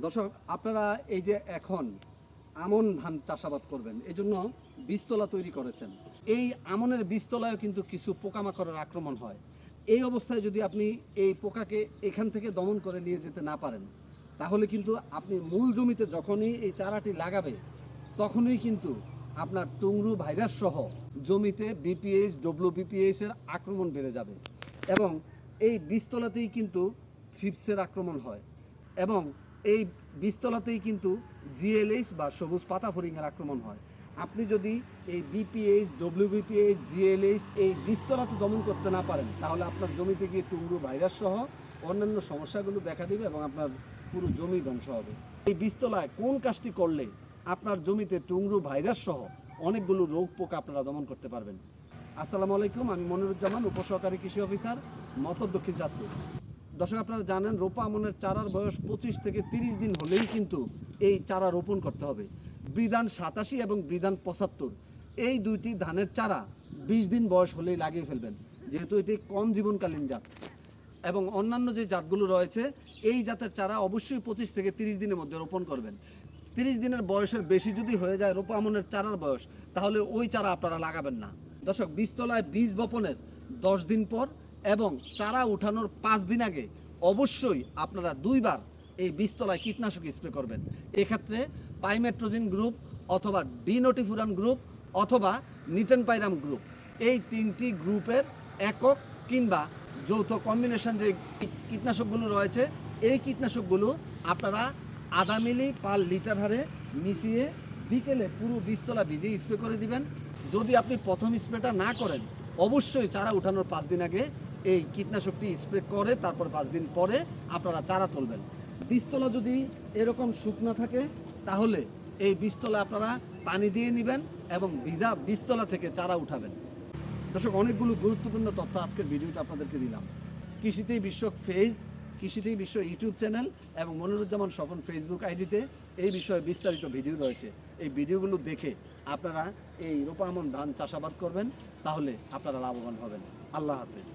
দর্শক, আপনারা এই যে এখন আমন ধান চাষাবাদ করবেন, এজন্য বীজতলা তৈরি করেছেন। এই আমনের বীজতলায় কিন্তু কিছু পোকামাকড়ের আক্রমণ হয়। এই অবস্থায় যদি আপনি এই পোকাকে এখান থেকে দমন করে নিয়ে যেতে না পারেন, তাহলে কিন্তু আপনি মূল জমিতে যখনই এই চারাটি লাগাবে, তখনই কিন্তু আপনার টুংরু ভাইরাস সহ জমিতে বিপিএইচ ডব্লিউবিপিএইচ এর আক্রমণ বেড়ে যাবে এবং এই বীজতলাতেই কিন্তু থ্রিপসের আক্রমণ হয় এবং এই বীজতলাতেই কিন্তু জিএলএইচ বা সবুজ পাতা ফড়িংয়ের আক্রমণ হয়। আপনি যদি এই বিপিএইচ ডব্লিউবিপিএইচ জিএলএইচ এই বীজতলাতে দমন করতে না পারেন, তাহলে আপনার জমিতে গিয়ে টুংরু ভাইরাস সহ অন্যান্য সমস্যাগুলো দেখা দিবে এবং আপনার পুরো জমি ধ্বংস হবে। এই বীজতলায় কোন কাজটি করলে আপনার জমিতে টুংরু ভাইরাস সহ অনেকগুলো রোগ পোকা আপনারা দমন করতে পারবেন? আসসালামু আলাইকুম, আমি মনিরুজ্জামান, উপসহকারী কৃষি অফিসার, মতলব দক্ষিণ চাঁদপুর। দর্শক, আপনারা জানেন রোপা আমনের চারার বয়স 25 থেকে 30 দিন হলেই কিন্তু এই চারা রোপণ করতে হবে। বৃদান 87 এবং বৃদান 75 এই দুইটি ধানের চারা 20 দিন বয়স হলেই লাগিয়ে ফেলবেন, যেহেতু এটি কম জীবনকালীন জাত। এবং অন্যান্য যে জাতগুলো রয়েছে, এই জাতের চারা অবশ্যই 25 থেকে 30 দিনের মধ্যে রোপণ করবেন। 30 দিনের বয়সের বেশি যদি হয়ে যায় রোপা আমনের চারার বয়স, তাহলে ওই চারা আপনারা লাগাবেন না। দর্শক, বীজতলায় বীজ বপনের 10 দিন পর এবং চারা উঠানোর 5 দিন আগে অবশ্যই আপনারা 2 বার এই বীজতলায় কীটনাশক স্প্রে করবেন। এক্ষেত্রে পাইমেট্রোজিন গ্রুপ অথবা ডিনোটিফুরান গ্রুপ অথবা নিটেনপাইরাম গ্রুপ, এই 3টি গ্রুপের একক কিংবা যৌথ কম্বিনেশন যে কীটনাশকগুলো রয়েছে, এই কীটনাশকগুলো আপনারা আধা মিলি পার লিটার হারে মিশিয়ে বিকেলে পুরো বীজতলা ভিজিয়ে স্প্রে করে দিবেন। যদি আপনি প্রথম স্প্রেটা না করেন, অবশ্যই চারা উঠানোর 5 দিন আগে এই কীটনাশকটি স্প্রে করে তারপর 5 দিন পরে আপনারা চারা তুলবেন। বীজতলা যদি এরকম শুকনো থাকে, তাহলে এই বীজতলা আপনারা পানি দিয়ে নেবেন এবং ভিজা বীজতলা থেকে চারা উঠাবেন। দর্শক, অনেকগুলো গুরুত্বপূর্ণ তথ্য আজকের ভিডিওটা আপনাদেরকে দিলাম। কৃষিতেই বিশ্ব পেজ, কৃষিতেই বিশ্ব ইউটিউব চ্যানেল এবং মনিরুজ্জামান স্বপন ফেসবুক আইডিতে এই বিষয়ে বিস্তারিত ভিডিও রয়েছে। এই ভিডিওগুলো দেখে আপনারা এই রোপা আমন ধান চাষাবাদ করবেন, তাহলে আপনারা লাভবান হবেন। আল্লাহ হাফেজ।